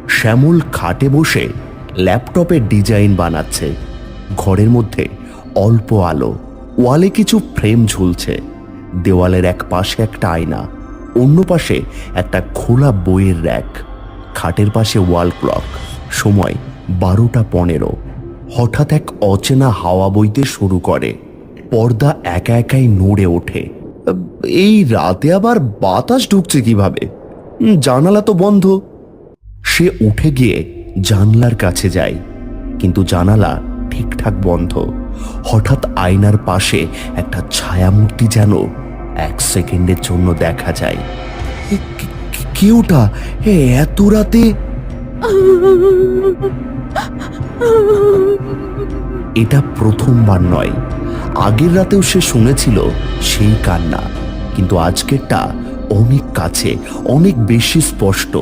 শ্যামল খাটে বসে ল্যাপটপের ডিজাইন বানাচ্ছে। ঘরের মধ্যে অল্প আলো, ওয়ালে কিছু ফ্রেম ঝুলছে। দেওয়ালের এক পাশে একটা আয়না, অন্য পাশে একটা খোলা বইয়ের র্যাক। খাটের পাশে ওয়াল ক্লক, সময় 12টা 15। হঠাৎ এক অচেনা হাওয়া বইতে শুরু করে। পর্দা একা একাই নড়ে ওঠে। এই রাতে আবার বাতাস ঢুকছে কিভাবে? জানালা তো বন্ধ। সে উঠে গিয়ে জানলার কাছে যায়, কিন্তু জানালা ঠিকঠাক বন্ধ। হঠাৎ আয়নার পাশে একটা ছায়ামূর্তি যেন 1 সেকেন্ডের জন্য দেখা যায়। কেউটা এত রাতে? এটা প্রথমবার নয়, আগের রাতেও সে শুনেছিল সেই কান্না, কিন্তু আজকেরটা অনেক কাছে, অনেক বেশি স্পষ্ট।